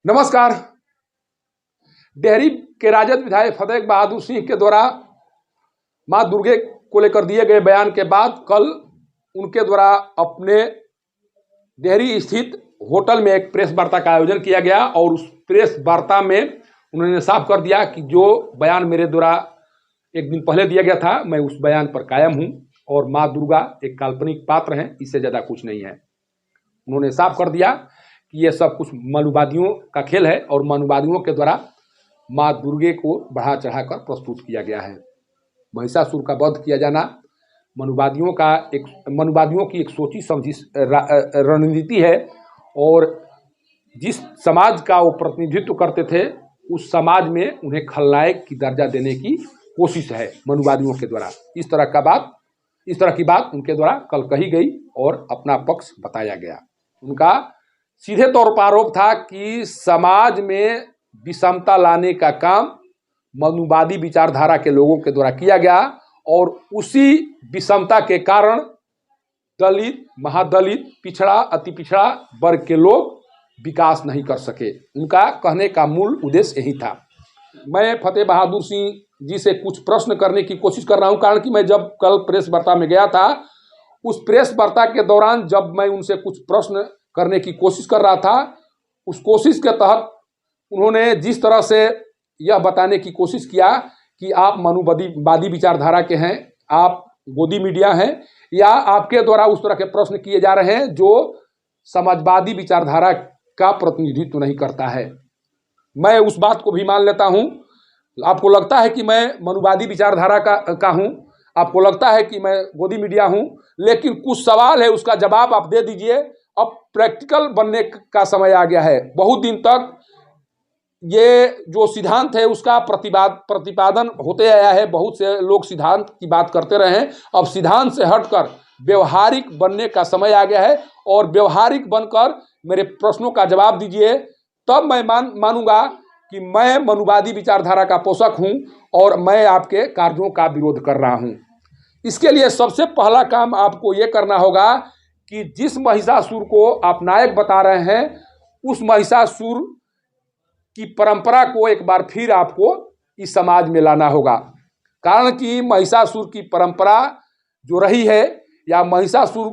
नमस्कार। डेहरी के राजद विधायक फतेह बहादुर सिंह के द्वारा मां दुर्गे को लेकर दिए गए बयान के बाद कल उनके द्वारा अपने डेहरी स्थित होटल में एक प्रेस वार्ता का आयोजन किया गया और उस प्रेस वार्ता में उन्होंने साफ कर दिया कि जो बयान मेरे द्वारा एक दिन पहले दिया गया था, मैं उस बयान पर कायम हूं और मां दुर्गा एक काल्पनिक पात्र हैं, इससे ज़्यादा कुछ नहीं है। उन्होंने साफ कर दिया कि ये सब कुछ मनुवादियों का खेल है और मनुवादियों के द्वारा माँ दुर्गे को बढ़ा चढ़ाकर प्रस्तुत किया गया है। महिषासुर का वध किया जाना मनुवादियों की एक सोची समझी रणनीति है और जिस समाज का वो प्रतिनिधित्व करते थे उस समाज में उन्हें खलनायक की दर्जा देने की कोशिश है मनुवादियों के द्वारा। इस तरह की बात उनके द्वारा कल कही गई और अपना पक्ष बताया गया। उनका सीधे तौर पर आरोप था कि समाज में विषमता लाने का काम मनुवादी विचारधारा के लोगों के द्वारा किया गया और उसी विषमता के कारण दलित, महादलित, पिछड़ा, अति पिछड़ा वर्ग के लोग विकास नहीं कर सके। उनका कहने का मूल उद्देश्य यही था। मैं फतेह बहादुर सिंह जी से कुछ प्रश्न करने की कोशिश कर रहा हूं, कारण कि मैं जब कल प्रेस वार्ता में गया था, उस प्रेस वार्ता के दौरान जब मैं उनसे कुछ प्रश्न करने की कोशिश कर रहा था, उस कोशिश के तहत उन्होंने जिस तरह से यह बताने की कोशिश किया कि आप मनुवादी विचारधारा के हैं, आप गोदी मीडिया हैं, या आपके द्वारा उस तरह के प्रश्न किए जा रहे हैं जो समाजवादी विचारधारा का प्रतिनिधित्व नहीं करता है। मैं उस बात को भी मान लेता हूं। आपको लगता है कि मैं मनुवादी विचारधारा का हूं, आपको लगता है कि मैं गोदी मीडिया हूं, लेकिन कुछ सवाल है उसका जवाब आप दे दीजिए। अब प्रैक्टिकल बनने का समय आ गया है। बहुत दिन तक ये जो सिद्धांत है उसका प्रतिपादन होते आया है, बहुत से लोग सिद्धांत की बात करते रहे हैं। अब सिद्धांत से हटकर व्यवहारिक बनने का समय आ गया है और व्यवहारिक बनकर मेरे प्रश्नों का जवाब दीजिए, तब मैं मानूंगा कि मैं मनुवादी विचारधारा का पोषक हूं और मैं आपके कार्यों का विरोध कर रहा हूं। इसके लिए सबसे पहला काम आपको ये करना होगा कि जिस महिषासुर को आप नायक बता रहे हैं, उस महिषासुर की परंपरा को एक बार फिर आपको इस समाज में लाना होगा। कारण कि महिषासुर की परंपरा जो रही है या महिषासुर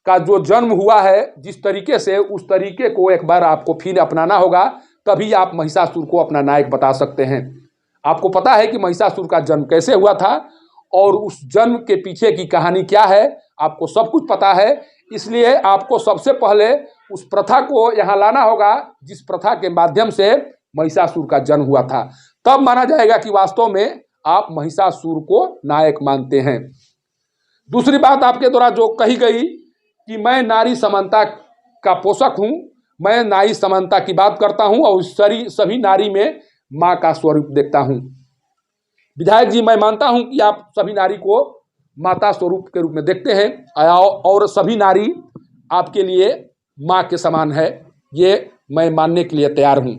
का जो जन्म हुआ है जिस तरीके से, उस तरीके को एक बार आपको फिर अपनाना होगा, तभी आप महिषासुर को अपना नायक बता सकते हैं। आपको पता है कि महिषासुर का जन्म कैसे हुआ था और उस जन्म के पीछे की कहानी क्या है, आपको सब कुछ पता है। इसलिए आपको सबसे पहले उस प्रथा को यहाँ लाना होगा जिस प्रथा के माध्यम से महिषासुर का जन्म हुआ था। तब माना जाएगा कि वास्तव में आप महिषासुर को नायक मानते हैं। दूसरी बात आपके द्वारा जो कही गई कि मैं नारी समानता का पोषक हूं, मैं नारी समानता की बात करता हूं और सभी नारी में माँ का स्वरूप देखता हूं। विधायक जी, मैं मानता हूं कि आप सभी नारी को माता स्वरूप के रूप में देखते हैं और सभी नारी आपके लिए माँ के समान है, ये मैं मानने के लिए तैयार हूं।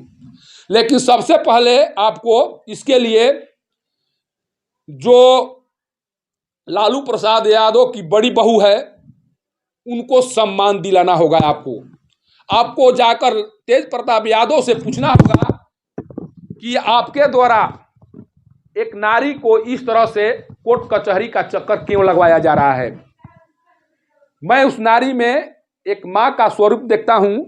लेकिन सबसे पहले आपको इसके लिए जो लालू प्रसाद यादव की बड़ी बहू है उनको सम्मान दिलाना होगा। आपको जाकर तेज प्रताप यादव से पूछना होगा कि आपके द्वारा एक नारी को इस तरह से कोर्ट कचहरी का चक्कर क्यों लगवाया जा रहा है। मैं उस नारी में एक माँ का स्वरूप देखता हूं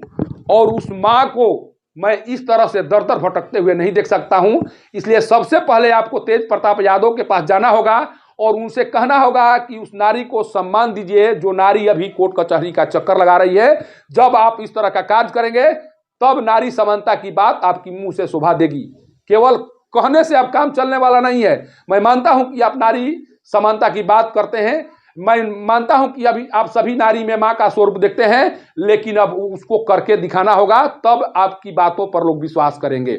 और उस माँ को मैं इस तरह से दर दर भटकते हुए नहीं देख सकता हूं। इसलिए सबसे पहले आपको तेज प्रताप यादव के पास जाना होगा और उनसे कहना होगा कि उस नारी को सम्मान दीजिए जो नारी अभी कोर्ट कचहरी का चक्कर लगा रही है। जब आप इस तरह का कार्य करेंगे तब नारी समानता की बात आपकी मुंह से शोभा देगी। केवल कहने से अब काम चलने वाला नहीं है। मैं मानता हूं कि आप नारी समानता की बात करते हैं, मैं मानता हूं कि अभी आप सभी नारी में माँ का स्वरूप देखते हैं, लेकिन अब उसको करके दिखाना होगा, तब आपकी बातों पर लोग विश्वास करेंगे।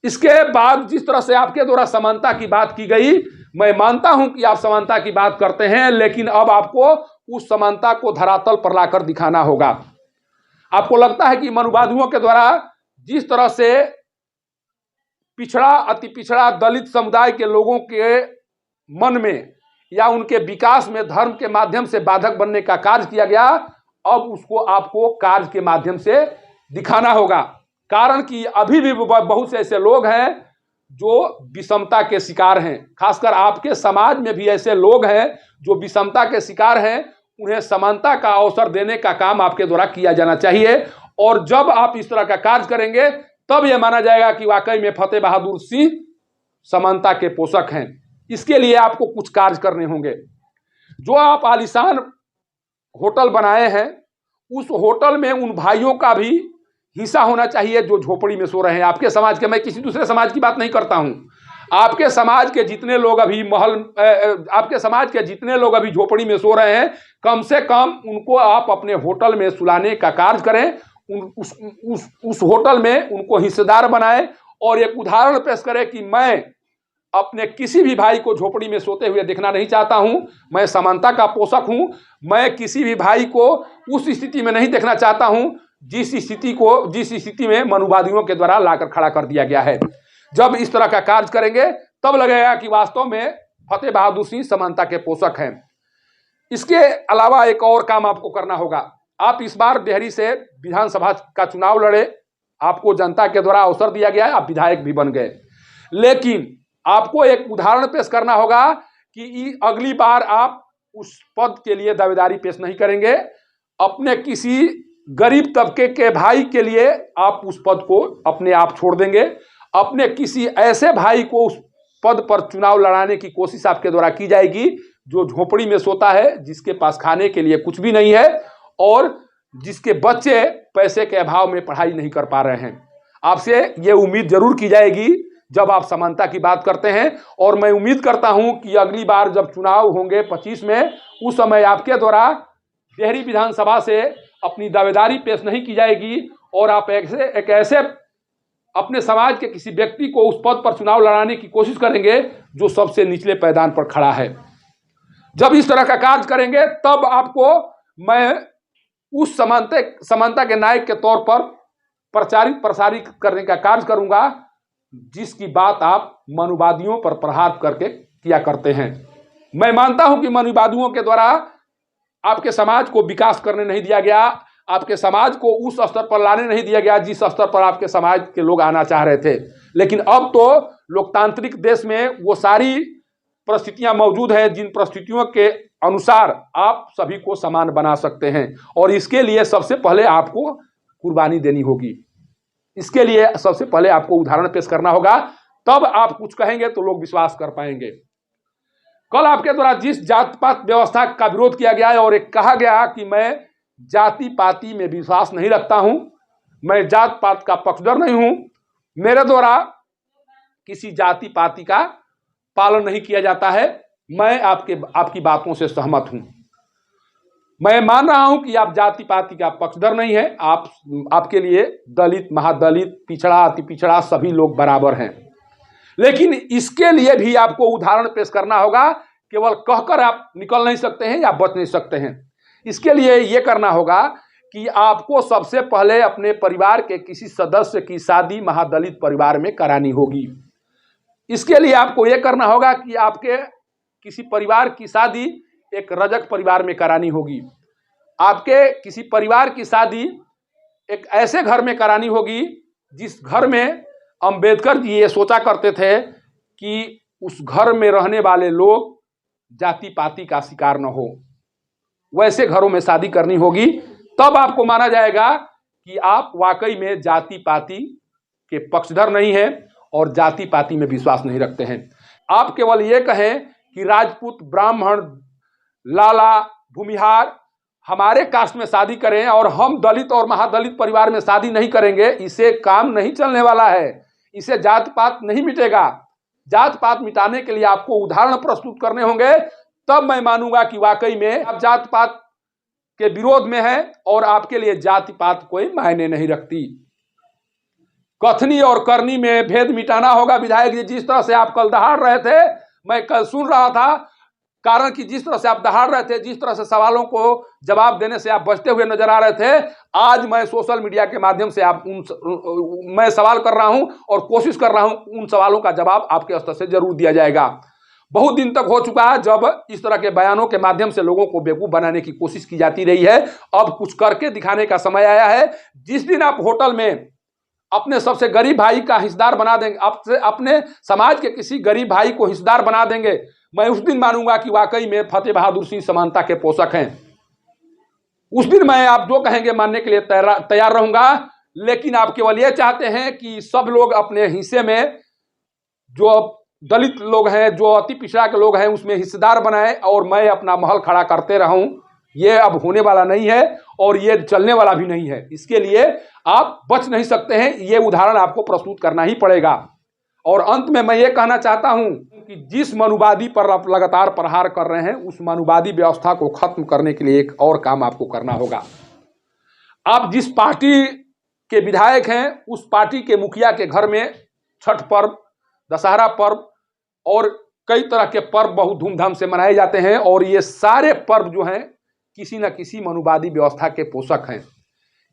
इसके बाद जिस तरह से आपके द्वारा समानता की बात की गई, मैं मानता हूं कि आप समानता की बात करते हैं, लेकिन अब आपको उस समानता को धरातल पर लाकर दिखाना होगा। आपको लगता है कि मनुवादियों के द्वारा जिस तरह से पिछड़ा, अति पिछड़ा, दलित समुदाय के लोगों के मन में या उनके विकास में धर्म के माध्यम से बाधक बनने का कार्य किया गया, अब उसको आपको कार्य के माध्यम से दिखाना होगा। कारण कि अभी भी बहुत से ऐसे लोग हैं जो विषमता के शिकार हैं। खासकर आपके समाज में भी ऐसे लोग हैं जो विषमता के शिकार हैं। उन्हें समानता का अवसर देने का काम आपके द्वारा किया जाना चाहिए। और जब आप इस तरह का कार्य करेंगे तब यह माना जाएगा कि वाकई में फतेह बहादुर सिंह समानता के पोषक हैं। इसके लिए आपको कुछ कार्य करने होंगे। जो आप आलीशान होटल बनाए हैं, उस होटल में उन भाइयों का भी हिस्सा होना चाहिए जो झोपड़ी में सो रहे हैं। आपके समाज के, मैं किसी दूसरे समाज की बात नहीं करता हूं, आपके समाज के जितने लोग अभी आपके समाज के जितने लोग अभी झोपड़ी में सो रहे हैं, कम से कम उनको आप अपने होटल में सुलाने का कार्य करें। उस होटल में उनको हिस्सेदार बनाएं और एक उदाहरण पेश करें कि मैं अपने किसी भी भाई को झोपड़ी में सोते हुए देखना नहीं चाहता हूं। मैं समानता का पोषक हूं। मैं किसी भी भाई को उस स्थिति में नहीं देखना चाहता हूं जिस स्थिति में मनुवादियों के द्वारा लाकर खड़ा कर दिया गया है। जब इस तरह का कार्य करेंगे तब लगेगा कि वास्तव में फतेह बहादुर सिंह समानता के पोषक हैं। इसके अलावा एक और काम आपको करना होगा। आप इस बार डेहरी से विधानसभा का चुनाव लड़े, आपको जनता के द्वारा अवसर दिया गया है, आप विधायक भी बन गए, लेकिन आपको एक उदाहरण पेश करना होगा कि अगली बार आप उस पद के लिए दावेदारी पेश नहीं करेंगे। अपने किसी गरीब तबके के भाई के लिए आप उस पद को अपने आप छोड़ देंगे। अपने किसी ऐसे भाई को उस पद पर चुनाव लड़ाने की कोशिश आपके द्वारा की जाएगी जो झोपड़ी में सोता है, जिसके पास खाने के लिए कुछ भी नहीं है और जिसके बच्चे पैसे के अभाव में पढ़ाई नहीं कर पा रहे हैं। आपसे ये उम्मीद जरूर की जाएगी जब आप समानता की बात करते हैं। और मैं उम्मीद करता हूं कि अगली बार जब चुनाव होंगे 25 में, उस समय आपके द्वारा डेहरी विधानसभा से अपनी दावेदारी पेश नहीं की जाएगी और आप एक ऐसे अपने समाज के किसी व्यक्ति को उस पद पर चुनाव लड़ाने की कोशिश करेंगे जो सबसे निचले पायदान पर खड़ा है। जब इस तरह का कार्य करेंगे तब आपको मैं उस समानता के नायक के तौर पर प्रसारित करने का कार्य करूंगा जिसकी बात आप मनुवादियों पर प्रहार करके किया करते हैं। मैं मानता हूं कि मनुवादियों के द्वारा आपके समाज को विकास करने नहीं दिया गया, आपके समाज को उस स्तर पर लाने नहीं दिया गया जिस स्तर पर आपके समाज के लोग आना चाह रहे थे। लेकिन अब तो लोकतांत्रिक देश में वो सारी परिस्थितियां मौजूद हैं जिन परिस्थितियों के अनुसार आप सभी को समान बना सकते हैं। और इसके लिए सबसे पहले आपको कुर्बानी देनी होगी। इसके लिए सबसे पहले आपको उदाहरण पेश करना होगा, तब आप कुछ कहेंगे तो लोग विश्वास कर पाएंगे। कल आपके द्वारा जिस जात पात व्यवस्था का विरोध किया गया है और एक कहा गया कि मैं जाति पाति में विश्वास नहीं रखता हूं, मैं जात पात का पक्षधर नहीं हूं, मेरे द्वारा किसी जाति पाति का पालन नहीं किया जाता है, मैं आपकी बातों से सहमत हूं। मैं मान रहा हूं कि आप जाति पाति का पक्षधर नहीं है। आपके लिए दलित, महादलित, पिछड़ा, अति पिछड़ा सभी लोग बराबर हैं। लेकिन इसके लिए भी आपको उदाहरण पेश करना होगा। केवल कहकर आप निकल नहीं सकते हैं या बच नहीं सकते हैं। इसके लिए यह करना होगा कि आपको सबसे पहले अपने परिवार के किसी सदस्य की शादी महादलित परिवार में करानी होगी। इसके लिए आपको यह करना होगा कि आपके किसी परिवार की शादी एक रजक परिवार में करानी होगी। आपके किसी परिवार की शादी एक ऐसे घर में करानी होगी जिस घर में अंबेडकर जी ये सोचा करते थे कि उस घर में रहने वाले लोग जाति पाति का शिकार न हो। वैसे घरों में शादी करनी होगी, तब आपको माना जाएगा कि आप वाकई में जाति पाति के पक्षधर नहीं हैं और जाति पाति में विश्वास नहीं रखते हैं। आप केवल ये कहें कि राजपूत, ब्राह्मण, लाला, भूमिहार हमारे कास्ट में शादी करें और हम दलित और महादलित परिवार में शादी नहीं करेंगे, इससे काम नहीं चलने वाला है। इससे जात पात नहीं मिटेगा। जात पात मिटाने के लिए आपको उदाहरण प्रस्तुत करने होंगे, तब मैं मानूंगा कि वाकई में आप जात पात के विरोध में हैं और आपके लिए जाति पात कोई मायने नहीं रखती। कथनी और करनी में भेद मिटाना होगा। विधायक जी, जिस तरह से आप कल दहाड़ रहे थे, मैं कल सुन रहा था, कारण कि जिस तरह से आप दहाड़ रहे थे, जिस तरह से सवालों को जवाब देने से आप बचते हुए नजर आ रहे थे, आज मैं सोशल मीडिया के माध्यम से मैं सवाल कर रहा हूं और कोशिश कर रहा हूं उन सवालों का जवाब आपके स्तर से जरूर दिया जाएगा। बहुत दिन तक हो चुका है जब इस तरह के बयानों के माध्यम से लोगों को बेवकूफ बनाने की कोशिश की जाती रही है। अब कुछ करके दिखाने का समय आया है। जिस दिन आप होटल में अपने सबसे गरीब भाई का हिस्सेदार बना देंगे, अपने समाज के किसी गरीब भाई को हिस्सेदार बना देंगे, मैं उस दिन मानूंगा कि वाकई में फतेह बहादुर सिंह समानता के पोषक हैं। उस दिन मैं आप जो कहेंगे मानने के लिए तैयार रहूंगा। लेकिन आप केवल ये चाहते हैं कि सब लोग अपने हिस्से में, जो दलित लोग हैं, जो अति पिछड़ा के लोग हैं, उसमें हिस्सेदार बनाए और मैं अपना महल खड़ा करते रहूं। ये अब होने वाला नहीं है और ये चलने वाला भी नहीं है। इसके लिए आप बच नहीं सकते हैं, ये उदाहरण आपको प्रस्तुत करना ही पड़ेगा। और अंत में मैं ये कहना चाहता हूं कि जिस मनुवादी पर आप लगातार प्रहार कर रहे हैं, उस मनुवादी व्यवस्था को खत्म करने के लिए एक और काम आपको करना होगा। आप जिस पार्टी के विधायक हैं, उस पार्टी के मुखिया के घर में छठ पर्व, दशहरा पर्व और कई तरह के पर्व बहुत धूमधाम से मनाए जाते हैं और ये सारे पर्व जो हैं किसी न किसी मनुवादी व्यवस्था के पोषक हैं।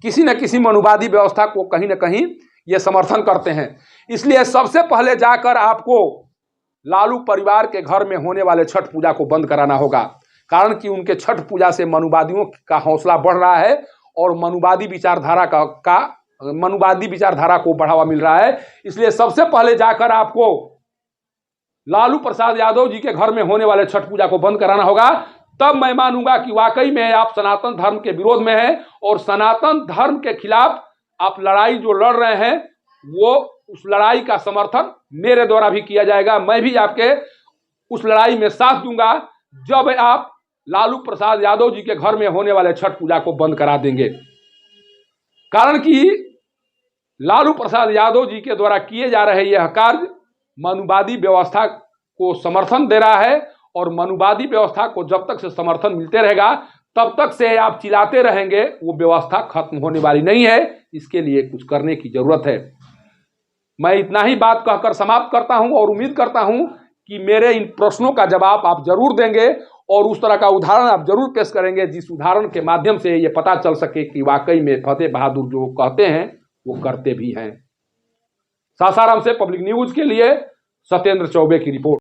किसी न किसी मनुवादी व्यवस्था को कहीं न कहीं ये समर्थन करते हैं। इसलिए सबसे पहले जाकर आपको लालू परिवार के घर में होने वाले छठ पूजा को बंद कराना होगा, कारण कि उनके छठ पूजा से मनुवादियों का हौसला बढ़ रहा है और मनुवादी विचारधारा को बढ़ावा मिल रहा है। इसलिए सबसे पहले जाकर आपको लालू प्रसाद यादव जी के घर में होने वाले छठ पूजा को बंद कराना होगा। तब मैं मानूंगा कि वाकई में आप सनातन धर्म के विरोध में हैं और सनातन धर्म के खिलाफ आप लड़ाई जो लड़ रहे हैं, वो उस लड़ाई का समर्थन मेरे द्वारा भी किया जाएगा। मैं भी आपके उस लड़ाई में साथ दूंगा जब आप लालू प्रसाद यादव जी के घर में होने वाले छठ पूजा को बंद करा देंगे। कारण कि लालू प्रसाद यादव जी के द्वारा किए जा रहे यह कार्य मनुवादी व्यवस्था को समर्थन दे रहा है और मनुवादी व्यवस्था को जब तक से समर्थन मिलते रहेगा तब तक से आप चिल्लाते रहेंगे, वो व्यवस्था खत्म होने वाली नहीं है। इसके लिए कुछ करने की जरूरत है। मैं इतना ही बात कहकर समाप्त करता हूं और उम्मीद करता हूं कि मेरे इन प्रश्नों का जवाब आप जरूर देंगे और उस तरह का उदाहरण आप जरूर पेश करेंगे जिस उदाहरण के माध्यम से ये पता चल सके कि वाकई में फतेह बहादुर जो कहते हैं वो करते भी हैं। सासाराम से पब्लिक न्यूज के लिए सत्येंद्र चौबे की रिपोर्ट।